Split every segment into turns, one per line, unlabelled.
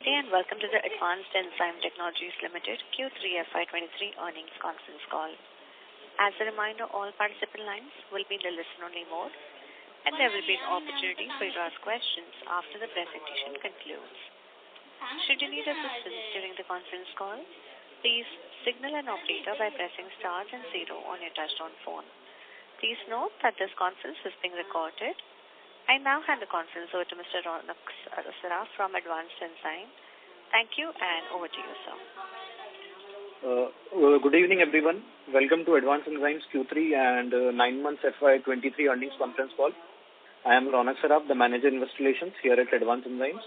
day and welcome to the Advanced Enzyme Technologies Limited Q3 FY2023 earnings conference call. As a reminder, all participant lines will be in the listen-only mode and there will be an opportunity for you to ask questions after the presentation concludes. Should you need assistance during the conference call, please signal an operator by pressing star and 0 on your touchtone phone. Please note that this conference is being recorded. I now hand the conference over to Mr. Ronak Saraf from Advanced Enzyme. Thank you and over to you,
sir. Good evening, everyone. Welcome to Advanced Enzyme's Q3 and 9 months FY23 earnings conference call. I am Ronak Saraf, the Manager Investor Relations here at Advanced Enzymes.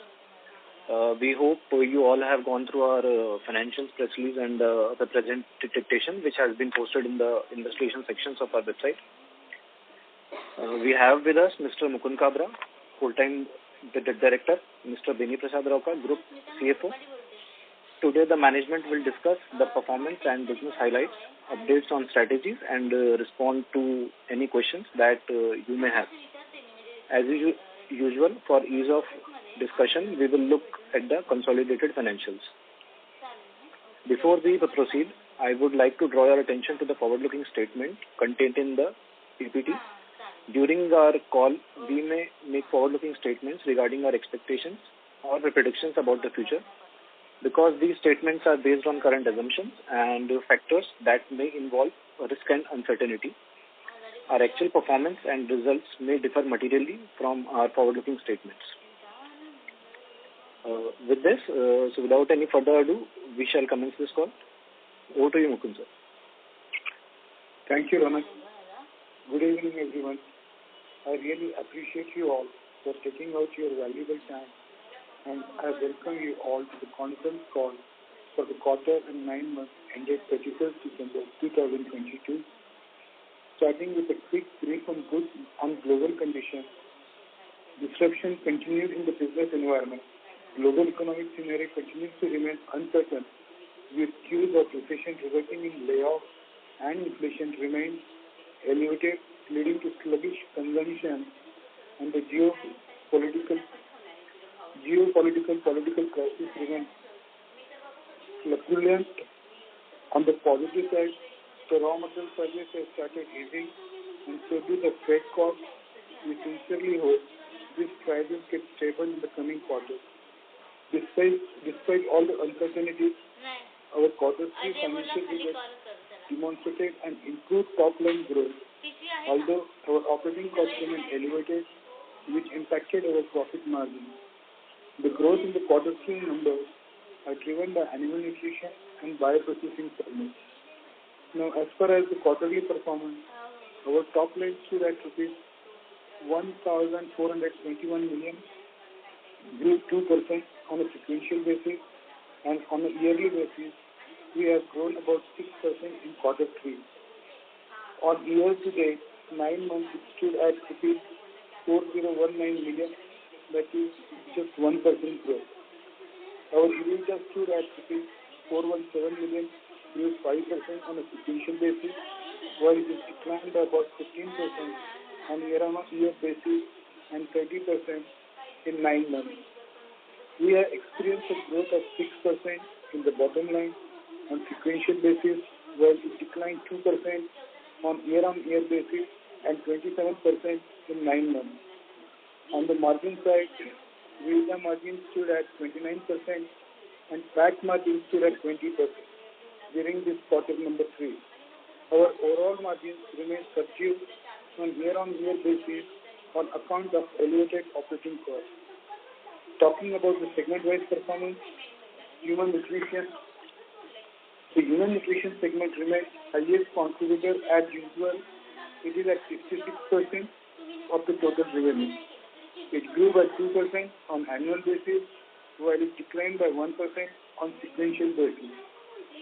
We hope you all have gone through our financials, press release and the presentation which has been posted in the investor relations sections of our website. We have with us Mr. Mukund Kabra, Full-Time Director, Mr. Beni Prasad Rauka, Group CFO. Today the management will discuss the performance and business highlights, updates on strategies and respond to any questions that you may have. As usual, for ease of discussion, we will look at the consolidated financials. Before we proceed, I would like to draw your attention to the forward-looking statement contained in the PPT. During our call, we may make forward-looking statements regarding our expectations or the predictions about the future. Because these statements are based on current assumptions and factors that may involve risk and uncertainty, our actual performance and results may differ materially from our forward-looking statements. With this, so without any further ado, we shall commence this call. Over to you, Mukund, sir.
Thank you, Ronak. Good evening, everyone. I really appreciate you all for taking out your valuable time, and I welcome you all to the conference call for the quarter and 9 months ended 31st December 2022. Starting with a quick brief on global conditions. Disruption continued in the business environment. Global economic scenario continues to remain uncertain, with cues of recession resulting in layoffs and inflation remains elevated, leading to sluggish consumption and the geopolitical crisis remains turbulent. On the positive side, the raw material prices have started easing and so do the freight costs. We sincerely hope this crisis gets stable in the coming quarters. Despite all the uncertainties, our quarter 3 financial results demonstrated an improved top-line growth, although our operating costs remained elevated, which impacted our profit margin. The growth in the quarter 3 numbers are driven by animal nutrition and bioprocessing segments. Now, as far as the quarterly performance, our top line stood at rupees 1,421 million, grew 2% on a sequential basis, and on a yearly basis, we have grown about 6% in quarter 3. On year to date, 9 months, it stood at 4,019 million, that is just 1% growth. Our EBITDA stood at 417 million, grew 5% on a sequential basis, while it is declined by about 15% on year-on-year basis and 30% in 9 months. We have experienced a growth of 6% in the bottom line on sequential basis, while it declined 2% on year-on-year basis and 27% in 9 months. On the margin side, EBITDA margin stood at 29% and PAT margin stood at 20% during this quarter number 3. Our overall margins remain subdued on year-on-year basis on account of elevated operating costs. Talking about the segment-wise performance, human nutrition. The human nutrition segment remains highest contributor as usual. It is at 66% of the total revenue. It grew by 2% on annual basis, while it declined by 1% on sequential basis.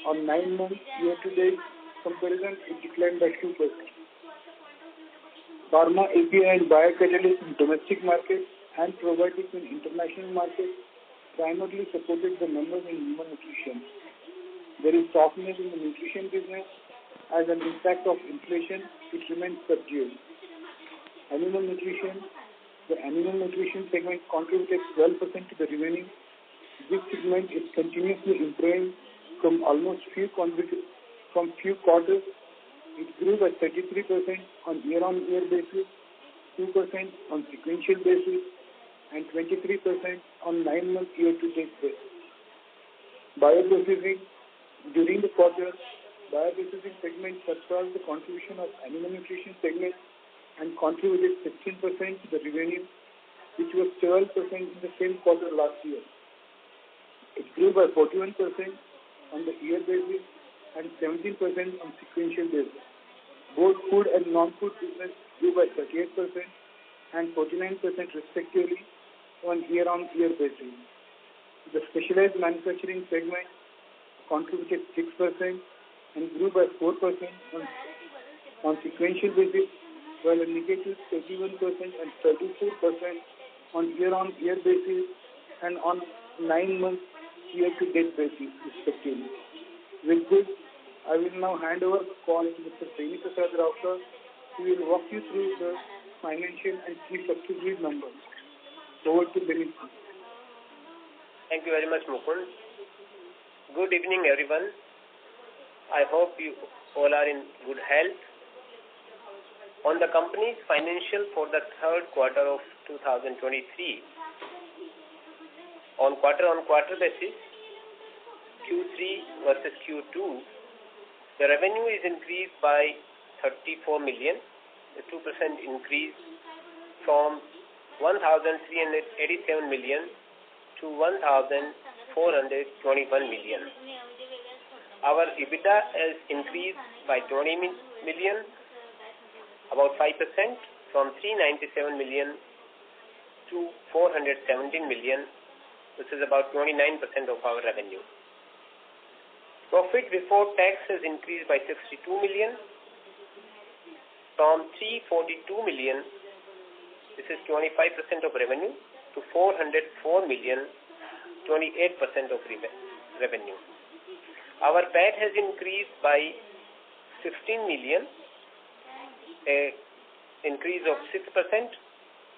On 9 months year-to-date comparison, it declined by 2%. Pharma API and biocatalysts in domestic market and probiotics in international market primarily supported the numbers in human nutrition. There is softness in the nutrition business as an impact of inflation, which remains subdued. Animal nutrition. The animal nutrition segment contributed 12% to the revenue This segment is continuously improving from almost few quarters. It grew by 33% on year-on-year basis, 2% on sequential basis, and 23% on 9-month year-to-date basis. Bioprocessing. During the quarter, bioprocessing segment surpassed the contribution of animal nutrition segment and contributed 16% to the revenue, which was 12% in the same quarter last year. It grew by 41% on the year basis and 17% on sequential basis. Both food and non-food business grew by 38% and 49% respectively on year-on-year basis. The specialized manufacturing segment contributed 6% and grew by 4% on sequential basis, while a negative 31% and 34% on year-on-year basis and on 9-month year-to-date basis, respectively. With this, I will now hand over the call to Mr. Srinivasa Rao, who will walk you through the financial and key subsidiary numbers. Over to Srinivasa.
Thank you very much, Mukund. Good evening, everyone. I hope you all are in good health. On the company's financial for the third quarter of 2023, on quarter-on-quarter basis, Q3 versus Q2, the revenue is increased by 34 million, a 2% increase from 1,387 million to 1,421 million. Our EBITDA has increased by 20 million, about 5%, from 397 million to 417 million, which is about 29% of our revenue. Profit before tax has increased by 62 million, from 342 million, this is 25% of revenue, to 404 million, 28% of revenue. Our PAT has increased by 15 million, a increase of 6%,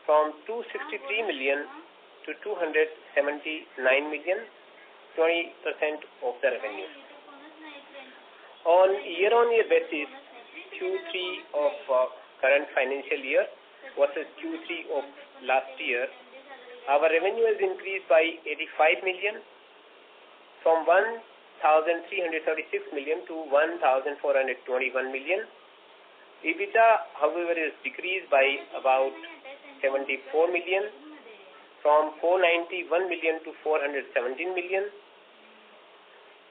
from 263 million to 279 million, 20% of the revenue. On year-on-year basis, Q3 of current financial year versus Q3 of last year, our revenue has increased by 85 million, from 1,336 million to 1,421 million. EBITDA, however, is decreased by about 74 million, from 491 million to 417 million.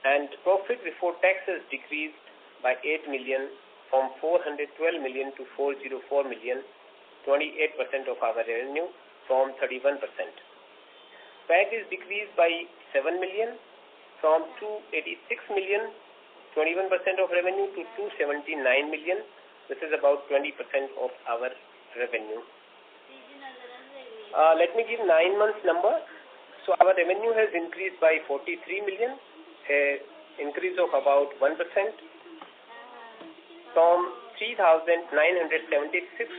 And profit before tax has decreased by 8 million, from 412 million to 404 million, 28% of our revenue, from 31%. PAT is decreased by 7 million, from 286 million, 21% of revenue, to 279 million. This is about 20% of our revenue. Let me give 9 months number. So our revenue has increased by 43 million, a increase of about 1%, from 3,976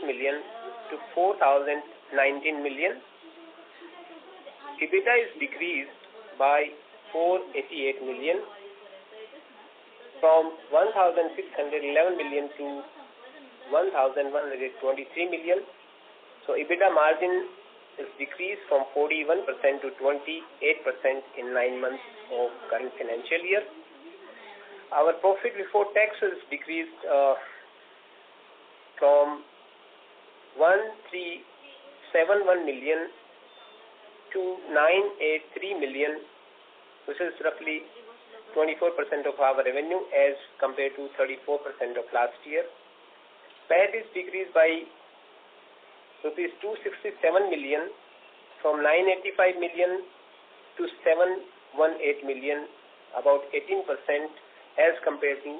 million to 4,019 million. EBITDA is decreased by 488 million, from 1,611 million to 1,123 million. So EBITDA margin is decreased from 41% to 28% in 9 months of current financial year. Our profit before tax is decreased from 1,371 million to 983 million, which is roughly 24% of our revenue as compared to 34% of last year. PAT is decreased by rupees 267 million, from 985 million to 718 million, about 18% as compared to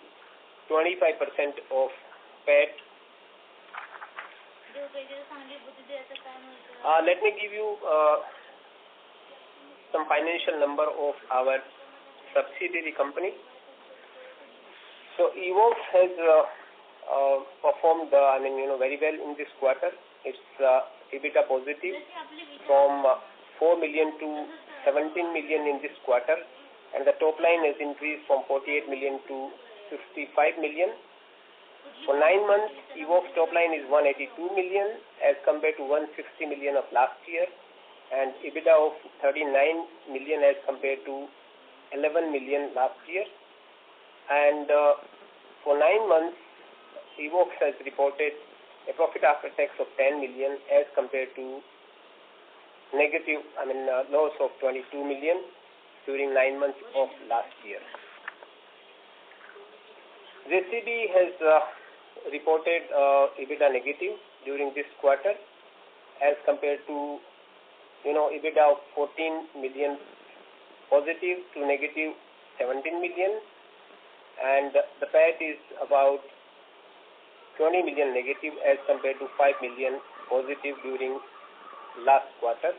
25% of PAT. Let me give you some financial number of our subsidiary company. So Evox has performed very well in this quarter. It's EBITDA positive from 4 million to 17 million in this quarter, and the top line has increased from 48 million to 55 million. For 9 months, Evoxx top line is 182 million as compared to 160 million of last year, and EBITDA of 39 million as compared to 11 million last year. And for 9 months, Evoxx has reported a profit after tax of 10 million as compared to loss of 22 million during 9 months of last year. JCB has reported EBITDA negative during this quarter as compared to EBITDA of 14 million positive to negative 17 million, and the PAT is about 20 million negative as compared to 5 million positive during last quarter.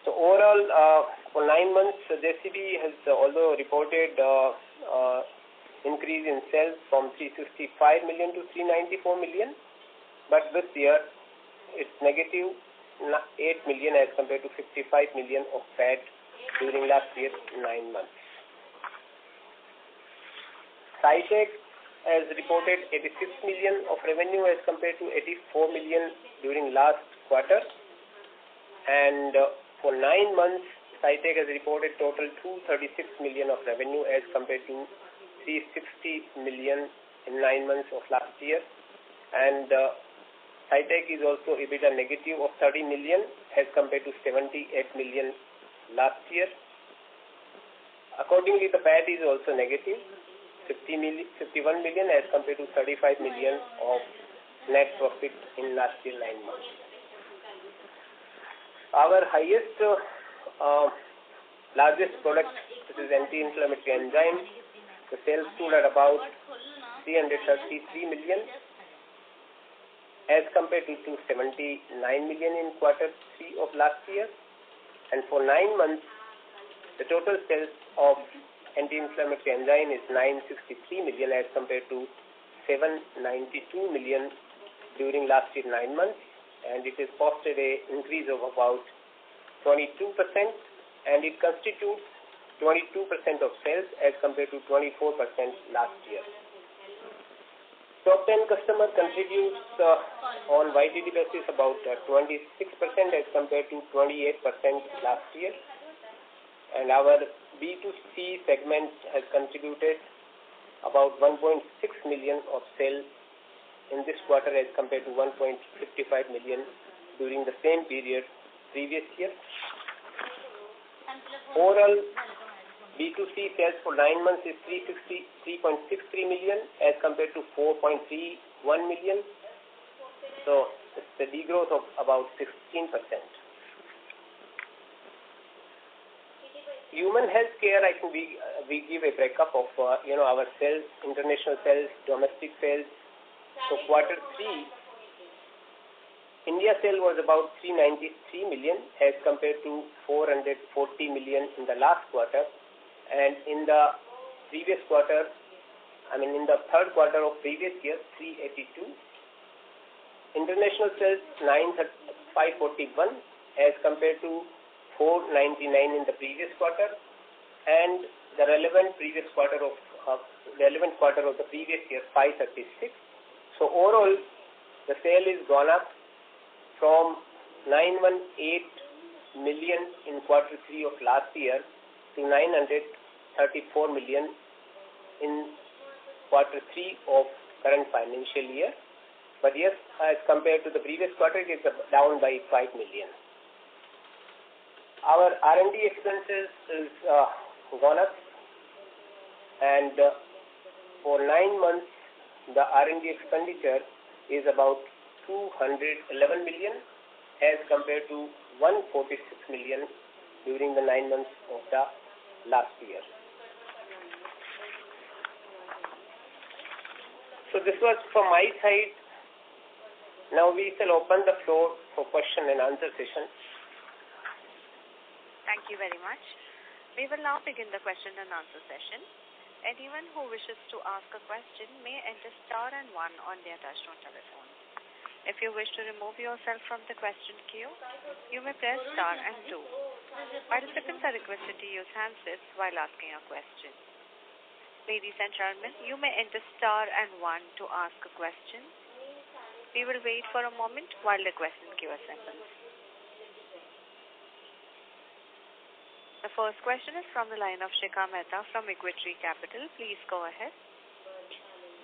So overall, for 9 months, JCB has also reported increase in sales from 365 million to 394 million, but this year it's negative 8 million as compared to 55 million of PAT during last year's 9 months. SciTech has reported 86 million of revenue as compared to 84 million during last quarter, and for 9 months, SciTech has reported total 236 million of revenue as compared to 360 million in 9 months of last year, and SciTech is also EBITDA negative of 30 million as compared to 78 million last year. Accordingly, the PAT is also negative, 51 million as compared to 35 million of net profit in last year 9 months. Our highest, largest product, which is anti-inflammatory enzyme, the sales stood at about 333 million as compared to 279 million in quarter 3 of last year, and for 9 months, the total sales of anti-inflammatory enzyme is 963 million as compared to 792 million during last year 9 months, and it has posted a increase of about 22%, and it constitutes 22% of sales as compared to 24% last year. Top 10 customer contributes on YTD basis about 26% as compared to 28% last year, and our B2C segment has contributed about 1.6 million of sales in this quarter as compared to 1.55 million during the same period previous year. Overall, B2C sales for 9 months is 363.63 million as compared to 4.31 million. So it's a degrowth of about 16%. Human healthcare, I think we give a breakup of our sales, international sales, domestic sales. So quarter 3, India sale was about 393 million as compared to 440 million in the last quarter. And in the previous quarter, in the third quarter of previous year, 382. International sales 541 as compared to 499 in the previous quarter, and the relevant quarter of the previous year 536. So overall, the sale is gone up from 918 million in quarter 3 of last year to 934 million in quarter 3 of current financial year. But yes, as compared to the previous quarter, it is down by 5 million. Our R&D expenses is gone up, and for 9 months, the R&D expenditure is about 211 million as compared to 146 million during the 9 months of the last year. So this was from my side. Now we shall open the floor for question and answer session.
Thank you very much. We will now begin the question and answer session. Anyone who wishes to ask a question may enter star and 1 on their touchtone telephone. If you wish to remove yourself from the question queue, you may press star and 2. Participants are requested to use handsets while asking a question. Ladies and gentlemen, you may enter star and 1 to ask a question. We will wait for a moment while the question queue assembles. The first question is from the line of Shikha Mehta from Equity Capital. Please go ahead.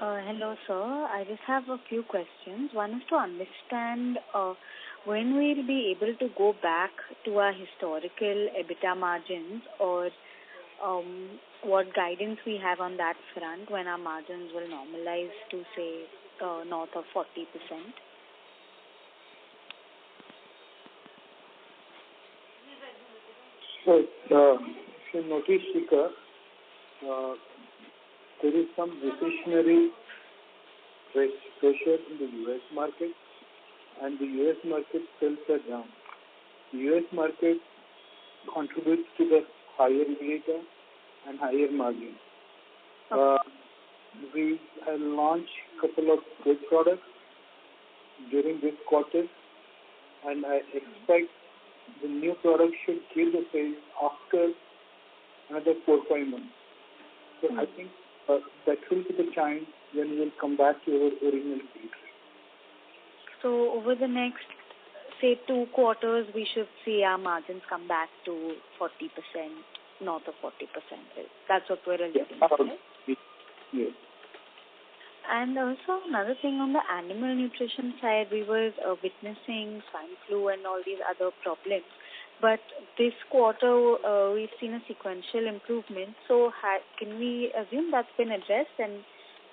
Hello, sir. I just have a few questions. One is to understand when we'll be able to go back to our historical EBITDA margins, or what guidance we have on that front when our margins will normalize to, say, north of 40%.
So, if you notice, Shikha, there is some recessionary pressure in the U.S. market, and the U.S. market sales are down. The U.S. market contributes to the higher EBITDA and higher margin. We have launched a couple of good products during this quarter, and I expect the new product should give the sales after another 4-5 months. So I think that will be the time when we will come back to our original peak.
So over the next, say, 2 quarters, we should see our margins come back to 40%, north of 40%. That's what we're alluding to.
Yes.
And also another thing on the animal nutrition side, we were witnessing swine flu and all these other problems. But this quarter, we've seen a sequential improvement. So can we assume that's been addressed, and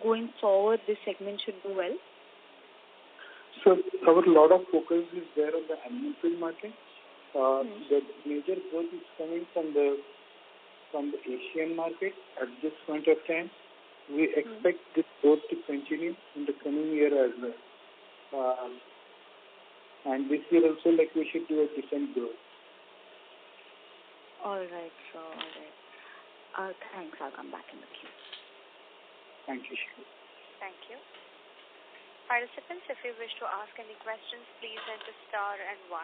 going forward, this segment should do well?
So our lot of focus is there on the animal feed market. The major growth is coming from the Asian market at this point of time. We expect this growth to continue in the coming year as well. And this year also, we should do a decent growth.
All right, sir. All right. Thanks. I'll come back in the queue.
Thank you, Shikha.
Thank you. Participants, if you wish to ask any questions, please enter star and 1.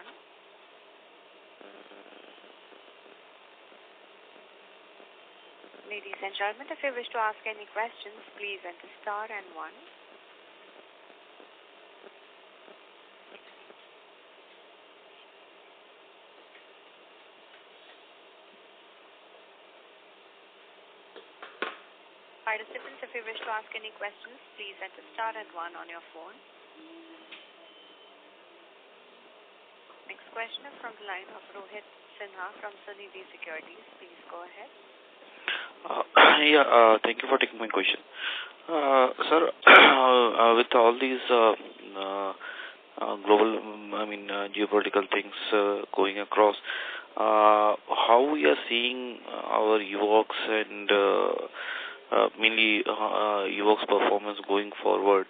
Ladies and gentlemen, if you wish to ask any questions, please enter star and 1. Participants, if you wish to ask any questions, please enter star and 1 on your phone. Next question is from the line of Rohit Sinha from Sunidhi Securities. Please go ahead.
Thank you for taking my question. Sir, with all these global, geopolitical things going across, how we are seeing our UOX and mainly UOX performance going forward,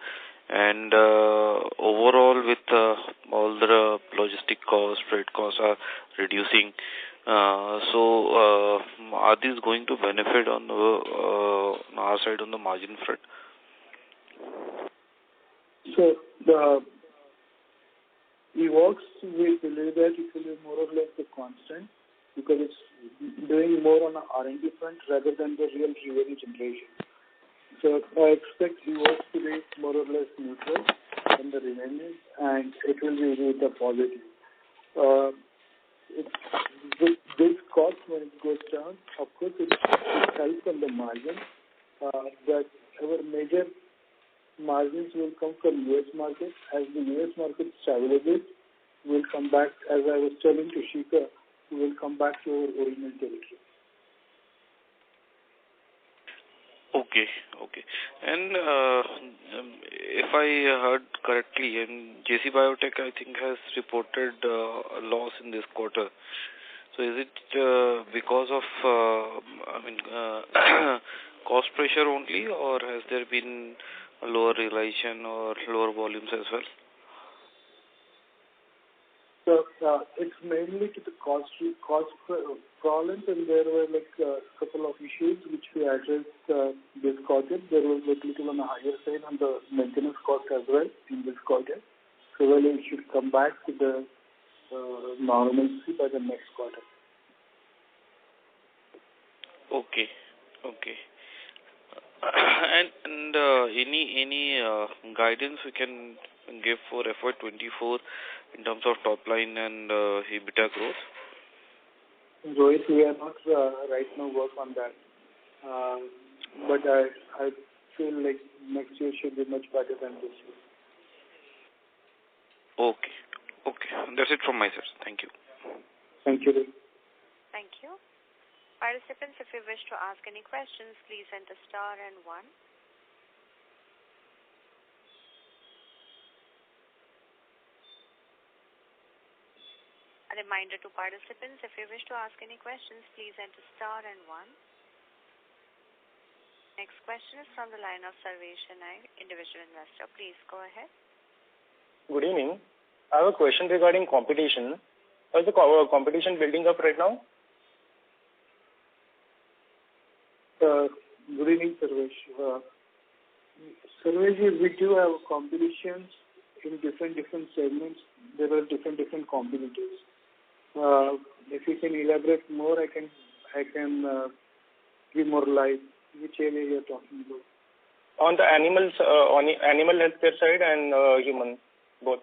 and overall with all the logistic costs, freight costs are reducing. So are these going to benefit on our side on the margin front?
So the UOX, we believe that it will be more or less the constant, because it's doing more on the R&D front rather than the real revenue generation. So I expect UOX to be more or less neutral in the revenue, and it will be with a positive. With this cost, when it goes down, of course, it helps on the margin, but our major margins will come from U.S. market. As the U.S. market stabilizes, we'll come back, as I was telling to Shikha, we will come back to our original territory.
Okay. And if I heard correctly, JC Biotech, I think, has reported a loss in this quarter. So is it because of cost pressure only, or has there been a lower realization or lower volumes as well?
So it's mainly to the cost problems, and there were a couple of issues which we addressed this quarter. There was a little on the higher side on the maintenance cost as well in this quarter. So it should come back to the normalcy by the next quarter.
Okay. And any guidance we can give for FY24 in terms of top line and EBITDA growth?
Rohit, we are not right now work on that. But I feel like next year should be much better than this year.
Okay. That's it from my side. Thank you.
Thank you.
Thank you. Participants, if you wish to ask any questions, please enter star and 1. A reminder to participants, if you wish to ask any questions, please enter star and 1. Next question is from the line of Sarvesh Naik, individual investor. Please go ahead.
Good evening. I have a question regarding competition. How is the competition building up right now?
Good evening, Sarvesh. Sarvesh, we do have competitions in different segments. There are different competitors. If you can elaborate more, I can give more light. Which area you are talking about?
On the animals, on the animal healthcare side and human, both.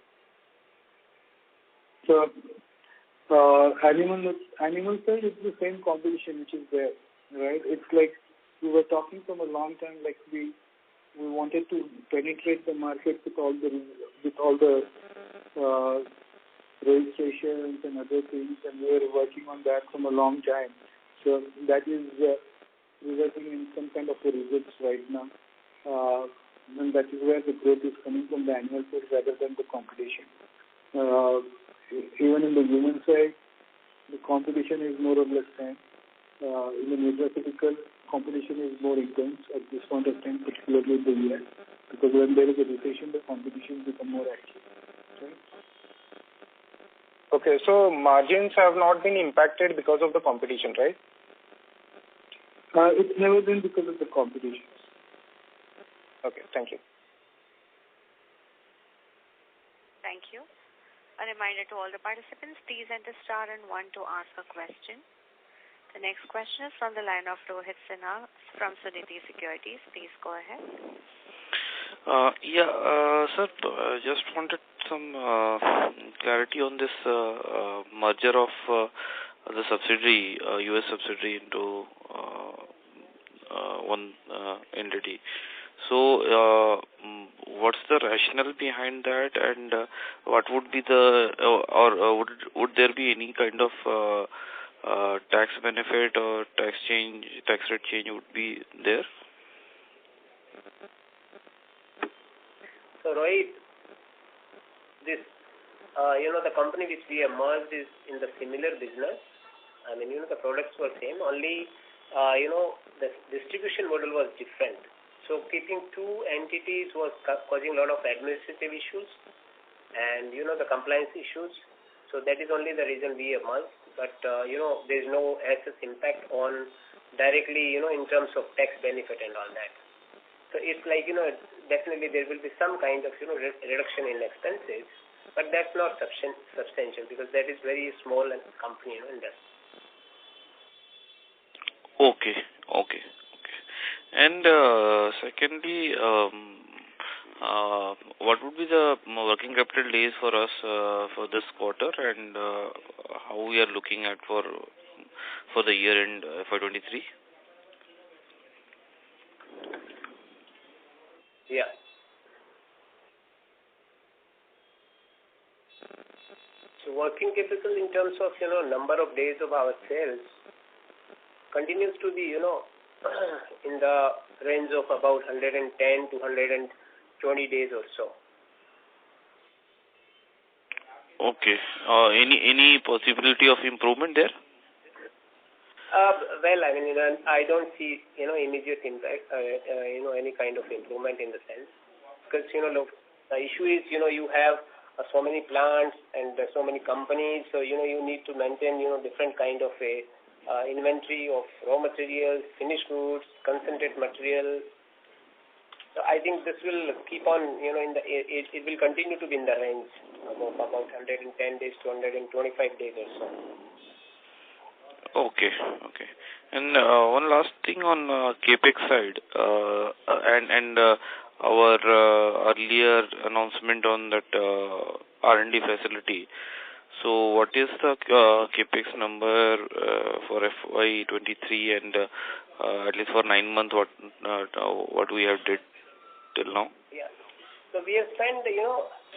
So, animal side is the same competition which is there, right? It's like we were talking from a long time, like we wanted to penetrate the market with all the registrations and other things, and we were working on that from a long time. So that is resulting in some kind of a results right now, and that is where the growth is coming from the animal food rather than the competition. Even in the human side, the competition is more or less same. In the nutraceutical, competition is more intense at this point of time, particularly in the US, because when there is a recession, the competition becomes more active. Right?
Okay, so margins have not been impacted because of the competition, right?
It's never been because of the competition.
Okay, thank you.
Thank you. A reminder to all the participants, please enter star and 1 to ask a question. The next question is from the line of Rohit Sinha from Sunidhi Securities. Please go ahead.
Sir, just wanted some clarity on this merger of the subsidiary, US subsidiary into one entity. So, what's the rationale behind that, and what would be would there be any kind of tax benefit or tax rate change would be there?
So, Rohit, this, the company which we have merged is in the similar business. I mean, the products were same, only, the distribution model was different. So, keeping two entities was causing a lot of administrative issues and, the compliance issues. So, that is only the reason we have merged. But, there is no such impact on directly, in terms of tax benefit and all that. So, it's like, definitely there will be some kind of, reduction in expenses, but that's not substantial because that is very small and company, in that.
Okay. And secondly, what would be the working capital days for us for this quarter, and how we are looking at for the year end FY23?
Yeah. So working capital in terms of, number of days of our sales continues to be, in the range of about 110 to 120 days or so.
Okay. Any possibility of improvement there?
Well, I mean, I don't see, immediate impact, any kind of improvement in the sense. Because, look, the issue is, you have so many plants and so many companies, so, you need to maintain, different kind of a inventory of raw materials, finished goods, concentrate material. So I think this will keep on, it will continue to be in the range of about 110 days to 125 days or so.
Okay. And one last thing on capex side, and our earlier announcement on that R&D facility. So, what is the capex number for FY23 and at least for 9 months? What we have did till now?
Yeah. So we have spent,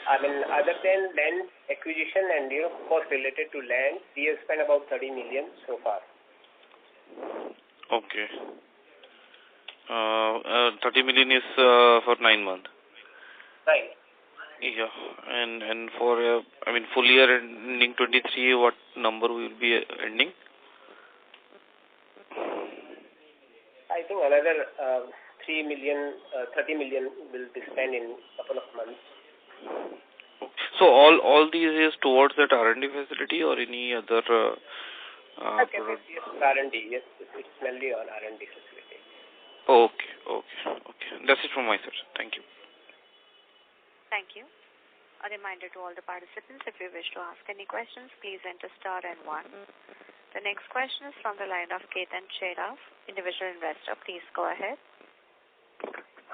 other than land acquisition and cost related to land, we have spent about 30 million so far.
Okay. 30 million is for 9 months.
Right.
Yeah, and for full year ending 23, what number will be ending?
I think another 30 million will be spent in a couple of months.
So all these is towards that R&D facility or any other
Okay, yes, R&D, yes, it's mainly on R&D facility.
Okay. That's it from my side. Thank you.
Thank you. A reminder to all the participants, if you wish to ask any questions, please enter star and 1. The next question is from the line of Ketan Cheraf, individual investor. Please go ahead.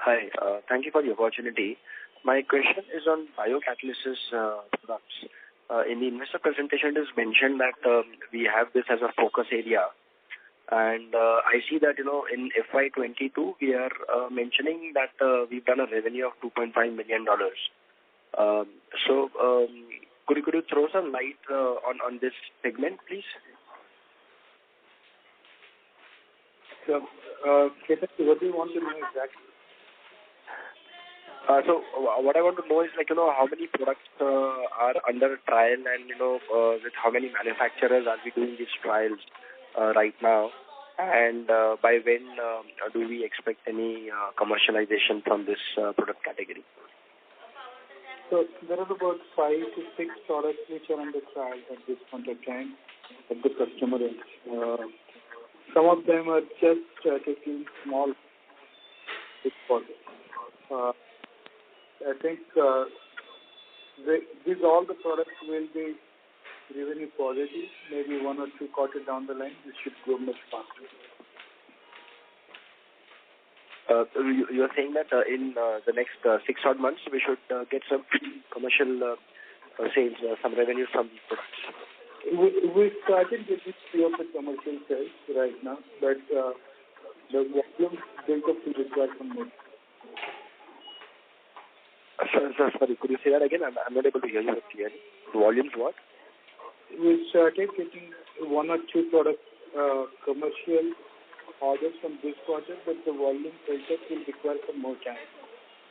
Hi, thank you for the opportunity. My question is on biocatalysis products. In the investor presentation, it is mentioned that we have this as a focus area. And I see that, in FY22, we are mentioning that we've done a revenue of $2.5 million. Could you throw some light on this segment, please?
So, Ketan, what do you want to know exactly?
So what I want to know is how many products are under trial and, with how many manufacturers are we doing these trials right now? And by when do we expect any commercialization from this product category?
So there are about 5 to 6 products which are under trial at this point of time at the customer end. Some of them are just taking small projects. I think these all the products will be revenue positive, maybe 1 or 2 quarters down the line. This should grow much faster.
You are saying that in the next 6 odd months we should get some commercial sales, some revenue from these products.
We started getting few of the commercial sales right now, but the volume built up to require some more.
Sorry, could you say that again? I'm not able to hear you clearly. The volumes what?
We started getting 1 or 2 products commercial orders from this quarter, but the volume built up will require some more time.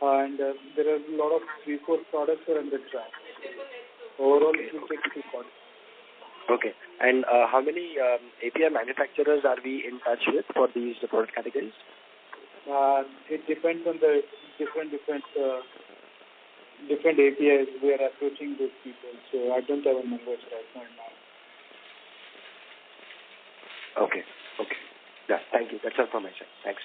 And there are a lot of 3-4 products are under trial. Overall, it will take 2 quarters.
Okay. And how many API manufacturers are we in touch with for these product categories?
It depends on the different APIs. We are approaching those people, so I don't have a numbers right now.
Okay. Yeah, thank you. That's all from my side. Thanks.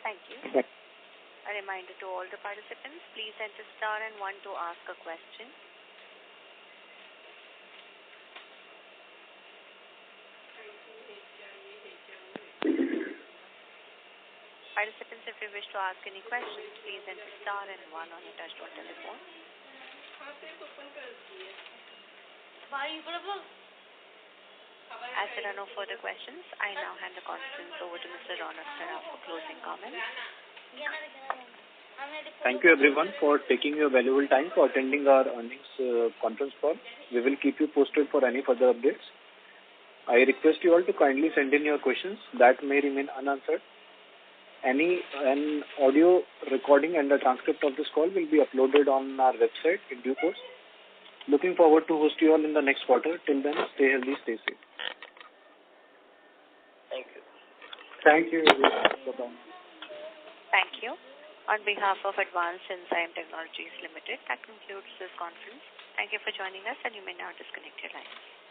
Thank you. A reminder to all the participants, please enter star and 1 to ask a question. Participants, if you wish to ask any questions, please enter star and 1 on your touchtone telephone. As there are no further questions, I now hand the conference over to Mr. Ronak Saraf for closing comments.
Thank you everyone for taking your valuable time for attending our earnings conference call. We will keep you posted for any further updates. I request you all to kindly send in your questions that may remain unanswered. An audio recording and the transcript of this call will be uploaded on our website in due course. Looking forward to host you all in the next quarter. Till then, stay healthy, stay safe.
Thank you.
Thank you. Bye-bye.
Thank you. On behalf of Advanced Enzyme Technologies Limited, that concludes this conference. Thank you for joining us, and you may now disconnect your lines.